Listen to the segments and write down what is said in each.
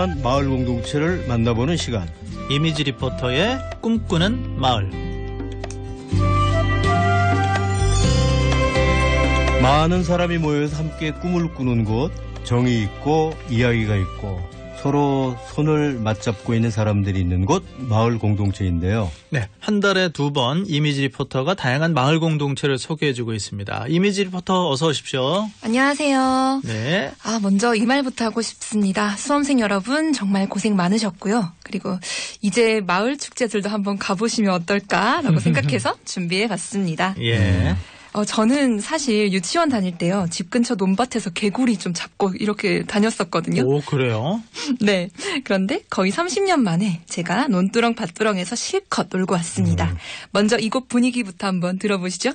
다양한 마을 공동체를 만나보는 시간. 이미지 리포터의 꿈꾸는 마을. 많은 사람이 모여서 함께 꿈을 꾸는 곳, 정이 있고 이야기가 있고 서로 손을 맞잡고 있는 사람들이 있는 곳, 마을 공동체인데요. 네, 한 달에 2번 이미지 리포터가 다양한 마을 공동체를 소개해주고 있습니다. 이미지 리포터 어서 오십시오. 안녕하세요. 네. 먼저 이 말부터 하고 싶습니다. 수험생 여러분 정말 고생 많으셨고요. 그리고 이제 마을 축제들도 한번 가보시면 어떨까라고 생각해서 준비해봤습니다. 예. 저는 사실 유치원 다닐 때요. 집 근처 논밭에서 개구리 좀 잡고 이렇게 다녔었거든요. 오, 그래요? 네. 그런데 거의 30년 만에 제가 논두렁 밭두렁에서 실컷 놀고 왔습니다. 먼저 이곳 분위기부터 한번 들어보시죠.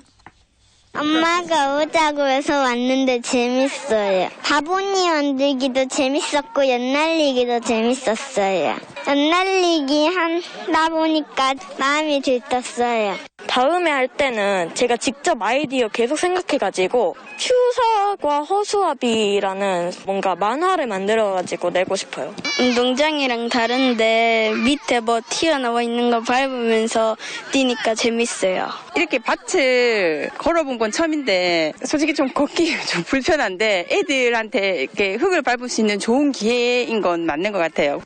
엄마가 오자고 해서 왔는데 재밌어요. 바구니 만들기도 재밌었고 연날리기도 재밌었어요. 연날리기 하다 보니까 마음이 들떴어요. 다음에 할 때는 제가 직접 아이디어 계속 생각해가지고 추사과 허수아비라는 뭔가 만화를 만들어가지고 내고 싶어요. 운동장이랑 다른데 밑에 뭐 튀어나와 있는 거 밟으면서 뛰니까 재밌어요. 이렇게 밭을 걸어본 건 처음인데 솔직히 좀 걷기 좀 불편한데 애들한테 이렇게 흙을 밟을 수 있는 좋은 기회인 건 맞는 것 같아요.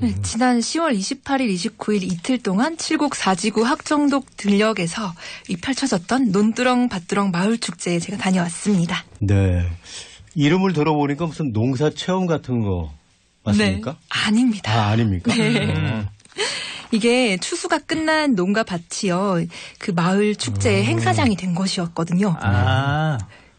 네, 지난 10월 28일, 29일 이틀 동안 7곡 4지구 학정독 들녘에서 펼쳐졌던 논두렁 밭두렁 마을축제에 제가 다녀왔습니다. 네. 이름을 들어보니까 무슨 농사 체험 같은 거 맞습니까? 네, 아닙니다. 아닙니까? 네. 이게 추수가 끝난 농가 밭이요. 그 마을 축제의 행사장이 된 것이었거든요.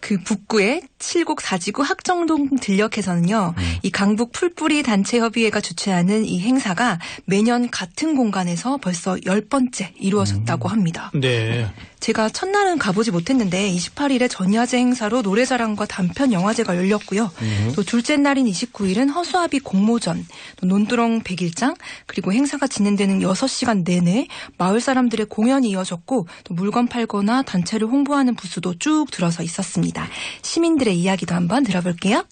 그 북구의 7곡 4지구 학정동 들녘에서는요. 이 강북 풀뿌리 단체협의회가 주최하는 이 행사가 매년 같은 공간에서 벌써 10번째 이루어졌다고 합니다. 네. 제가 첫날은 가보지 못했는데 28일에 전야제 행사로 노래자랑과 단편 영화제가 열렸고요. 또 둘째 날인 29일은 허수아비 공모전, 또 논두렁 백일장, 그리고 행사가 진행되는 6시간 내내 마을 사람들의 공연이 이어졌고 또 물건 팔거나 단체를 홍보하는 부스도 쭉 들어서 있었습니다. 시민들의 이야기도 한번 들어볼게요.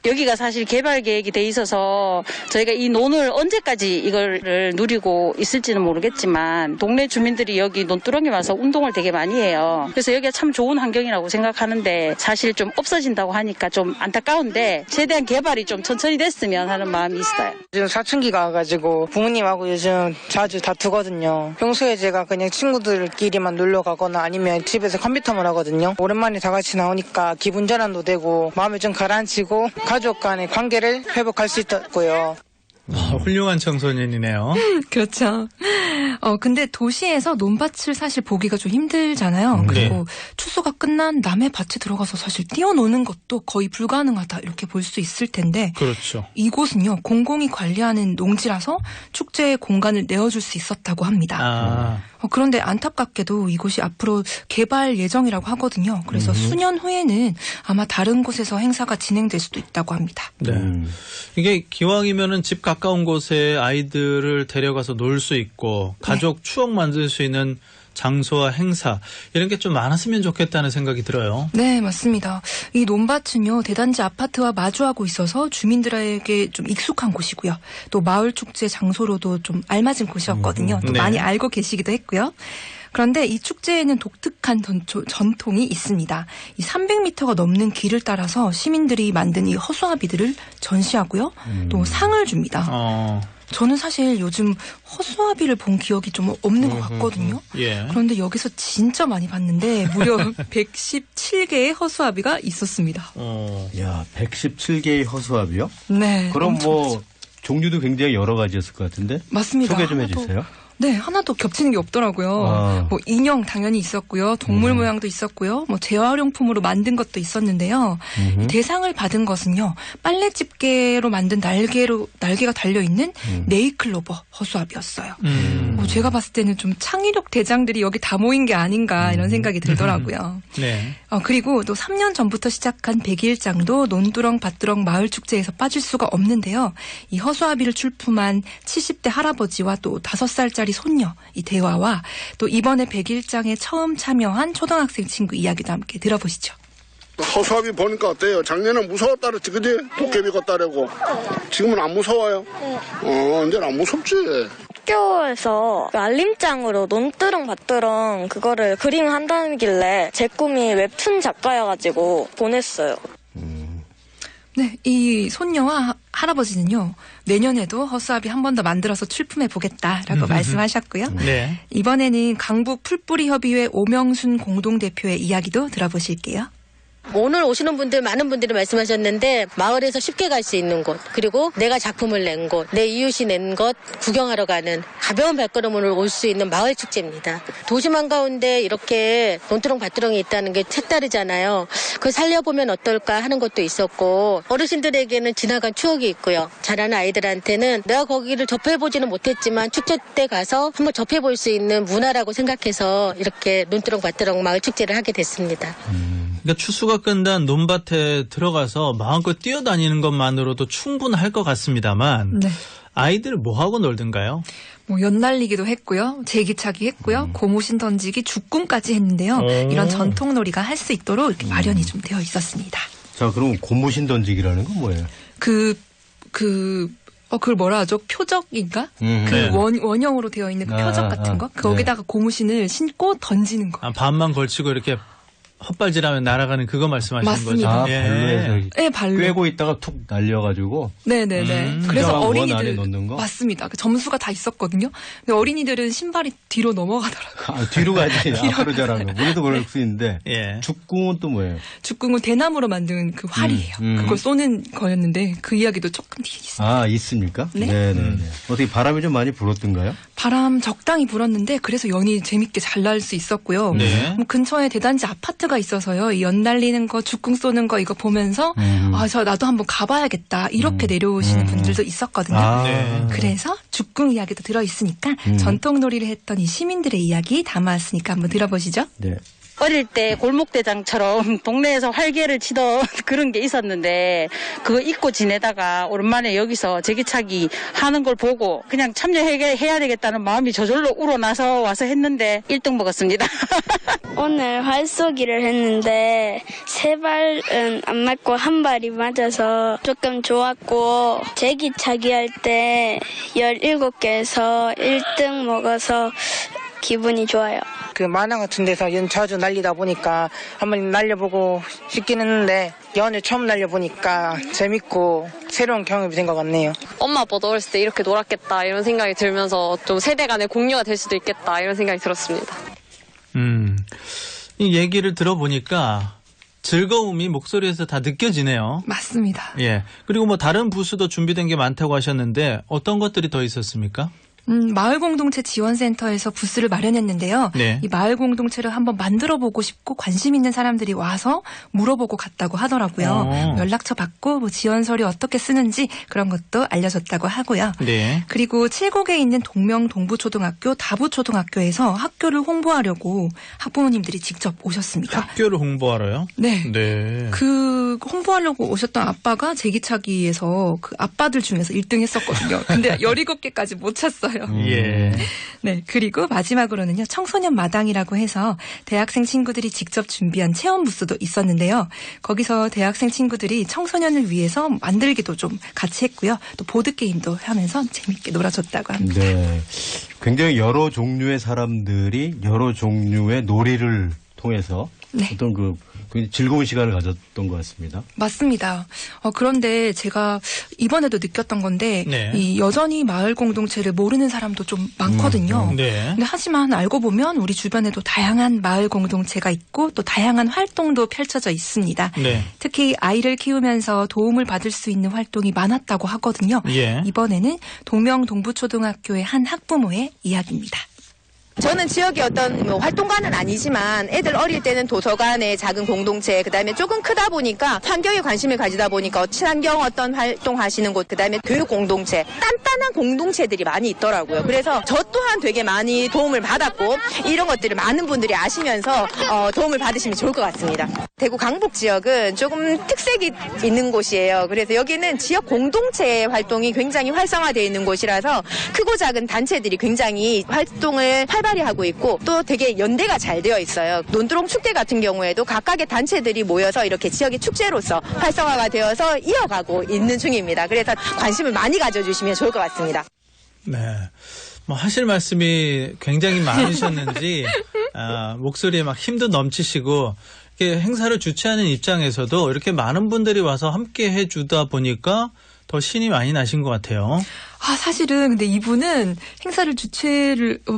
여기가 사실 개발 계획이 돼 있어서 저희가 이 논을 언제까지 이걸 누리고 있을지는 모르겠지만 동네 주민들이 여기 논두렁에 와서 운동을 되게 많이 해요. 그래서 여기가 참 좋은 환경이라고 생각하는데 사실 좀 없어진다고 하니까 좀 안타까운데 최대한 개발이 좀 천천히 됐으면 하는 마음이 있어요. 요즘 사춘기가 와가지고 부모님하고 요즘 자주 다투거든요. 평소에 제가 그냥 친구들끼리만 놀러 가거나 아니면 집에서 컴퓨터만 하거든요. 오랜만에 다 같이 나오니까 기분 전환도 되고 마음을 좀 가라앉히고 가족 간의 관계를 회복할 수 있었고요. 훌륭한 청소년이네요. 그렇죠. 근데 도시에서 논밭을 사실 보기가 좀 힘들잖아요. 그리고 추수가 끝난 남의 밭에 들어가서 사실 뛰어노는 것도 거의 불가능하다 이렇게 볼 수 있을 텐데. 그렇죠. 이곳은요. 공공이 관리하는 농지라서 축제의 공간을 내어줄 수 있었다고 합니다. 그런데 안타깝게도 이곳이 앞으로 개발 예정이라고 하거든요. 그래서 수년 후에는 아마 다른 곳에서 행사가 진행될 수도 있다고 합니다. 네. 이게 기왕이면은 집 가까운 곳에 아이들을 데려가서 놀 수 있고 가족 추억 만들 수 있는 장소와 행사 이런 게 좀 많았으면 좋겠다는 생각이 들어요. 네, 맞습니다. 이 논밭은요. 대단지 아파트와 마주하고 있어서 주민들에게 좀 익숙한 곳이고요. 또 마을 축제 장소로도 좀 알맞은 곳이었거든요. 또 많이 알고 계시기도 했고요. 그런데 이 축제에는 독특한 전통이 있습니다. 이 300m가 넘는 길을 따라서 시민들이 만든 이 허수아비들을 전시하고요. 또 상을 줍니다. 저는 사실 요즘 허수아비를 본 기억이 좀 없는 것 같거든요. 그런데 여기서 진짜 많이 봤는데 무려 117개의 허수아비가 있었습니다. 야, 117개의 허수아비요? 네. 그럼 뭐 종류도 굉장히 여러 가지였을 것 같은데? 맞습니다. 소개 좀 해주세요. 네, 하나도 겹치는 게 없더라고요. 뭐 인형 당연히 있었고요. 동물 모양도 있었고요. 뭐 재활용품으로 만든 것도 있었는데요. 이 대상을 받은 것은요. 빨래 집게로 만든 날개가 달려 있는 네이클로버 허수아비였어요. 제가 봤을 때는 좀 창의력 대장들이 여기 다 모인 게 아닌가 이런 생각이 들더라고요. 네. 그리고 또 3년 전부터 시작한 백일장도 논두렁 밭두렁 마을 축제에서 빠질 수가 없는데요. 이 허수아비를 출품한 70대 할아버지와 또 5살짜리 손녀 이 대화와 또 이번에 백일장에 처음 참여한 초등학생 친구 이야기도 함께 들어보시죠. 허수아비 보니까 어때요? 작년에 무서웠다 그랬지, 그지? 도깨비 같다라고. 지금은 안 무서워요? 이제는 안 무섭지. 학교에서 알림장으로 논두렁 밭두렁 그거를 그림한다길래 제 꿈이 웹툰 작가여가지고 보냈어요. 네, 이 손녀와 할아버지는요, 내년에도 허수아비 한 번 더 만들어서 출품해 보겠다라고 말씀하셨고요. 네. 이번에는 강북 풀뿌리협의회 오명순 공동대표의 이야기도 들어보실게요. 오늘 오시는 분들 많은 분들이 말씀하셨는데 마을에서 쉽게 갈 수 있는 곳, 그리고 내가 작품을 낸 곳, 내 이웃이 낸 것 구경하러 가는 가벼운 발걸음으로 올 수 있는 마을 축제입니다. 도심 한가운데 이렇게 논두렁 밭두렁이 있다는 게 색다르잖아요. 그걸 살려보면 어떨까 하는 것도 있었고, 어르신들에게는 지나간 추억이 있고요. 자라는 아이들한테는 내가 거기를 접해보지는 못했지만 축제 때 가서 한번 접해볼 수 있는 문화라고 생각해서 이렇게 논두렁 밭두렁 마을 축제를 하게 됐습니다. 그러니까 추수가 끝난 논밭에 들어가서 마음껏 뛰어다니는 것만으로도 충분할 것 같습니다만 네. 아이들 뭐하고 놀던가요? 뭐 연날리기도 했고요. 제기차기 했고요. 고무신 던지기, 죽궁까지 했는데요. 이런 전통놀이가 할 수 있도록 이렇게 마련이 좀 되어 있었습니다. 자, 그럼 고무신 던지기라는 건 뭐예요? 그걸 뭐라 하죠? 표적인가? 네. 원형으로 되어 있는 그 표적 같은 거? 거기다가 고무신을 신고 던지는 거. 반만 걸치고 이렇게 헛발질하면 날아가는 그거 말씀하시는 맞습니다. 거죠? 발로 해서 네, 발로. 꿰고 있다가 툭 날려가지고. 네네네. 그래서 원 안에 어린이들. 넣는 거? 맞습니다. 그 점수가 다 있었거든요. 근데 어린이들은 신발이 뒤로 넘어가더라고요. 뒤로 가야지. 앞으로 자라고. 우리도 그럴 수 있는데. 예. 죽궁은 또 뭐예요? 죽궁은 대나무로 만든 그 활이에요. 그걸 쏘는 거였는데 그 이야기도 조금 뒤에 있습니다. 있습니까? 네. 네네네. 어떻게 바람이 좀 많이 불었던가요? 바람 적당히 불었는데 그래서 연이 재밌게 잘 날 수 있었고요. 네. 근처에 대단지 아파트가 있어서요. 이 연 날리는 거, 죽궁 쏘는 거 이거 보면서 나도 한번 가봐야겠다 이렇게 내려오시는 분들도 있었거든요. 네. 그래서 죽궁 이야기도 들어있으니까 전통놀이를 했던 이 시민들의 이야기 담아왔으니까 한번 들어보시죠. 네. 어릴 때 골목대장처럼 동네에서 활개를 치던 그런 게 있었는데 그거 잊고 지내다가 오랜만에 여기서 제기차기 하는 걸 보고 그냥 참여해야 되겠다는 마음이 저절로 우러나서 와서 했는데 1등 먹었습니다. 오늘 활쏘기를 했는데 3발은 안 맞고 1발이 맞아서 조금 좋았고, 제기차기 할 때 17개에서 1등 먹어서 기분이 좋아요. 그 만화 같은 데서 연 자주 날리다 보니까 한번 날려보고 싶긴 했는데 연을 처음 날려보니까 재밌고 새로운 경험이 된 것 같네요. 엄마 아빠도 어렸을 때 이렇게 놀았겠다 이런 생각이 들면서 좀 세대 간의 공유가 될 수도 있겠다 이런 생각이 들었습니다. 이 얘기를 들어보니까 즐거움이 목소리에서 다 느껴지네요. 맞습니다. 예. 그리고 뭐 다른 부스도 준비된 게 많다고 하셨는데 어떤 것들이 더 있었습니까? 마을공동체 지원센터에서 부스를 마련했는데요. 네. 이 마을공동체를 한번 만들어보고 싶고 관심 있는 사람들이 와서 물어보고 갔다고 하더라고요. 연락처 받고 뭐 지원서류 어떻게 쓰는지 그런 것도 알려줬다고 하고요. 네. 그리고 칠곡에 있는 동명 동부초등학교, 다부초등학교에서 학교를 홍보하려고 학부모님들이 직접 오셨습니다. 학교를 홍보하러요? 네. 네. 그 홍보하려고 오셨던 아빠가 제기차기에서 그 아빠들 중에서 1등 했었거든요. 근데 17개까지 못 찼어요. 예. 네. 그리고 마지막으로는요, 청소년 마당이라고 해서 대학생 친구들이 직접 준비한 체험 부스도 있었는데요. 거기서 대학생 친구들이 청소년을 위해서 만들기도 좀 같이 했고요. 또 보드게임도 하면서 재밌게 놀아줬다고 합니다. 네. 굉장히 여러 종류의 사람들이 여러 종류의 놀이를 통해서 어떤 그 즐거운 시간을 가졌던 것 같습니다. 맞습니다. 그런데 제가 이번에도 느꼈던 건데 이 여전히 마을 공동체를 모르는 사람도 좀 많거든요. 네. 근데 하지만 알고 보면 우리 주변에도 다양한 마을 공동체가 있고 또 다양한 활동도 펼쳐져 있습니다. 네. 특히 아이를 키우면서 도움을 받을 수 있는 활동이 많았다고 하거든요. 예. 이번에는 동명 동부초등학교의 한 학부모의 이야기입니다. 저는 지역의 어떤 활동가는 아니지만 애들 어릴 때는 도서관의 작은 공동체, 그다음에 조금 크다 보니까 환경에 관심을 가지다 보니까 친환경 어떤 활동하시는 곳, 그다음에 교육 공동체, 단단한 공동체들이 많이 있더라고요. 그래서 저 또한 되게 많이 도움을 받았고 이런 것들을 많은 분들이 아시면서 도움을 받으시면 좋을 것 같습니다. 대구 강북 지역은 조금 특색이 있는 곳이에요. 그래서 여기는 지역 공동체 활동이 굉장히 활성화되어 있는 곳이라서 크고 작은 단체들이 굉장히 활동을 활발하게 활발히 하고 있고 또 되게 연대가 잘 되어 있어요. 논두렁 축제 같은 경우에도 각각의 단체들이 모여서 이렇게 지역의 축제로서 활성화가 되어서 이어가고 있는 중입니다. 그래서 관심을 많이 가져주시면 좋을 것 같습니다. 네. 뭐 하실 말씀이 굉장히 많으셨는지 목소리에 막 힘도 넘치시고 이렇게 행사를 주최하는 입장에서도 이렇게 많은 분들이 와서 함께 해주다 보니까 더 신이 많이 나신 것 같아요. 사실은 근데 이분은 행사를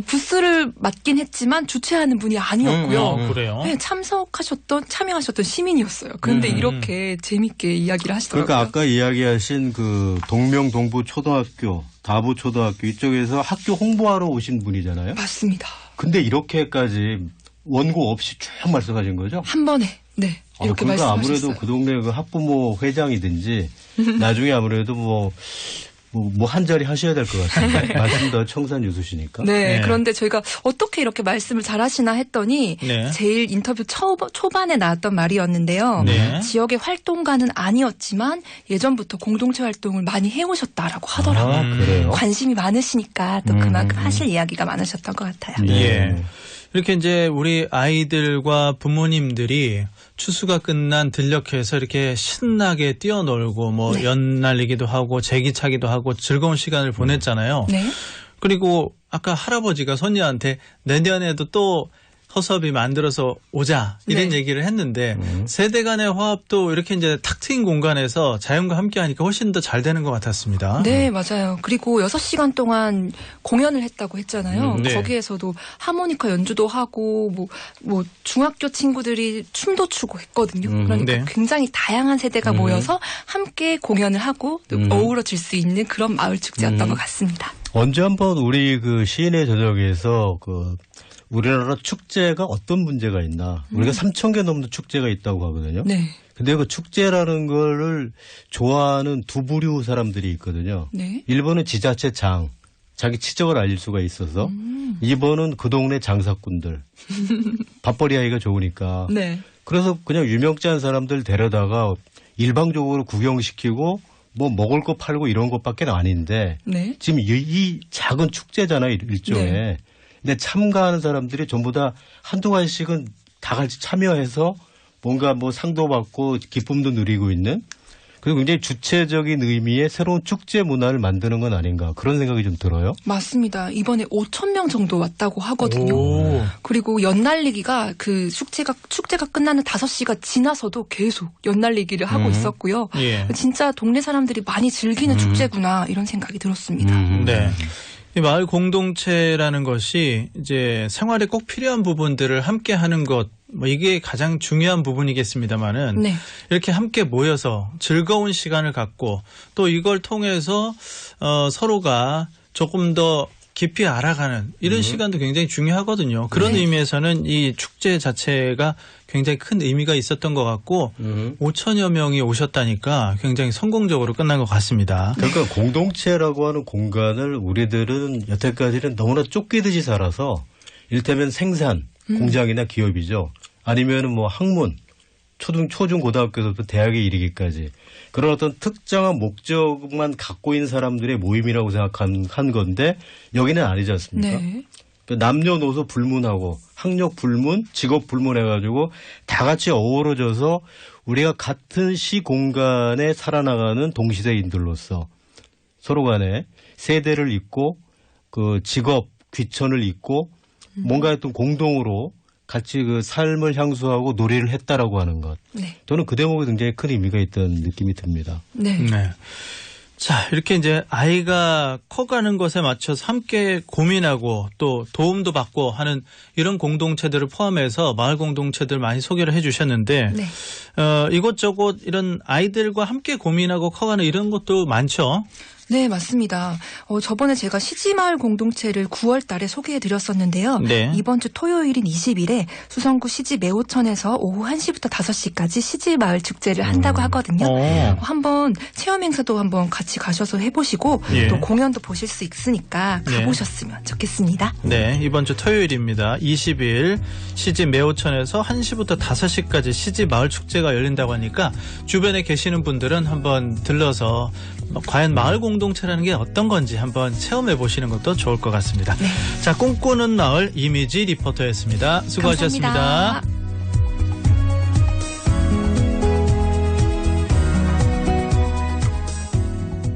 부스를 맡긴 했지만 주최하는 분이 아니었고요. 그래요? 네, 참여하셨던 시민이었어요. 그런데 이렇게 재밌게 이야기를 하시더라고요. 그러니까 아까 이야기하신 그 동명동부초등학교, 다부초등학교 이쪽에서 학교 홍보하러 오신 분이잖아요. 맞습니다. 근데 이렇게까지 원고 없이 쭉 말씀하신 거죠? 한 번에. 네. 이렇게 그러니까 말씀하셨어요. 아무래도 그 동네 그 학부모 회장이든지 나중에 아무래도 뭐 한 자리 하셔야 될 것 같은데 말씀 더 청산유수시니까. 네, 그런데 저희가 어떻게 이렇게 말씀을 잘하시나 했더니 제일 인터뷰 초반에 나왔던 말이었는데요. 지역의 활동가는 아니었지만 예전부터 공동체 활동을 많이 해오셨다라고 하더라고요. 그래요? 관심이 많으시니까 또 그만큼 하실 이야기가 많으셨던 것 같아요. 예. 이렇게 이제 우리 아이들과 부모님들이 추수가 끝난 들녘에서 이렇게 신나게 뛰어놀고 뭐 연날리기도 하고 제기차기도 하고 즐거운 시간을 보냈잖아요. 그리고 아까 할아버지가 손녀한테 내년에도 또 허수아비 만들어서 오자 이런 얘기를 했는데 세대 간의 화합도 이렇게 이제 탁 트인 공간에서 자연과 함께 하니까 훨씬 더 잘 되는 것 같았습니다. 네, 맞아요. 그리고 6시간 동안 공연을 했다고 했잖아요. 거기에서도 하모니카 연주도 하고 뭐 중학교 친구들이 춤도 추고 했거든요. 그러니까 굉장히 다양한 세대가 모여서 함께 공연을 하고 또 어우러질 수 있는 그런 마을 축제였던 것 같습니다. 언제 한번 우리 그 시인의 저녁에서 우리나라 축제가 어떤 문제가 있나. 우리가 3,000개 넘는 축제가 있다고 하거든요. 네. 근데 그 축제라는 거를 좋아하는 두 부류 사람들이 있거든요. 네. 1번은 지자체 장, 자기 치적을 알릴 수가 있어서. 2번은 그 동네 장사꾼들. 밥벌이 하기가 좋으니까. 네. 그래서 그냥 유명한 사람들 데려다가 일방적으로 구경시키고 뭐 먹을 거 팔고 이런 것밖에 아닌데. 지금 이 작은 축제잖아요, 일종의. 근데 참가하는 사람들이 전부 다 한두 가지씩은 다 같이 참여해서 뭔가 뭐 상도 받고 기쁨도 누리고 있는 그리고 굉장히 주체적인 의미의 새로운 축제 문화를 만드는 건 아닌가 그런 생각이 좀 들어요. 맞습니다. 이번에 5,000명 정도 왔다고 하거든요. 그리고 연날리기가 그 축제가 끝나는 5시가 지나서도 계속 연날리기를 하고 있었고요. 진짜 동네 사람들이 많이 즐기는 축제구나 이런 생각이 들었습니다. 네. 이 마을 공동체라는 것이 이제 생활에 꼭 필요한 부분들을 함께 하는 것, 뭐 이게 가장 중요한 부분이겠습니다만은 이렇게 함께 모여서 즐거운 시간을 갖고 또 이걸 통해서 서로가 조금 더 깊이 알아가는 이런 시간도 굉장히 중요하거든요. 그런 의미에서는 이 축제 자체가 굉장히 큰 의미가 있었던 것 같고 5천여 명이 오셨다니까 굉장히 성공적으로 끝난 것 같습니다. 그러니까 공동체라고 하는 공간을 우리들은 여태까지는 너무나 쫓기듯이 살아서 이를테면 생산, 공장이나 기업이죠. 아니면은 뭐 학문, 초중 고등학교에서부터 대학에 이르기까지 그런 어떤 특정한 목적만 갖고 있는 사람들의 모임이라고 생각한 건데 여기는 아니지 않습니까? 남녀노소 불문하고 학력 불문, 직업 불문해가지고 다 같이 어우러져서 우리가 같은 시 공간에 살아나가는 동시대인들로서 서로 간에 세대를 잇고 그 직업, 귀천을 잇고 뭔가 어떤 공동으로 같이 그 삶을 향수하고 놀이를 했다라고 하는 것. 저는 그 대목에 굉장히 큰 의미가 있던 느낌이 듭니다. 자, 이렇게 이제 아이가 커가는 것에 맞춰서 함께 고민하고 또 도움도 받고 하는 이런 공동체들을 포함해서 마을 공동체들 많이 소개를 해 주셨는데 이곳저곳 이런 아이들과 함께 고민하고 커가는 이런 것도 많죠. 네, 맞습니다. 저번에 제가 시지마을 공동체를 9월 달에 소개해드렸었는데요. 이번 주 토요일인 20일에 수성구 시지 매호천에서 오후 1시부터 5시까지 시지마을 축제를 한다고 하거든요. 한번 체험 행사도 한번 같이 가셔서 해보시고 또 공연도 보실 수 있으니까 가보셨으면 좋겠습니다. 네, 이번 주 토요일입니다. 20일 시지 매호천에서 1시부터 5시까지 시지마을 축제가 열린다고 하니까 주변에 계시는 분들은 한번 들러서 과연 마을 공동체 공동체라는 게 어떤 건지 한번 체험해 보시는 것도 좋을 것 같습니다. 자, 꿈꾸는 마을 이미지 리포터였습니다. 수고하셨습니다. 감사합니다.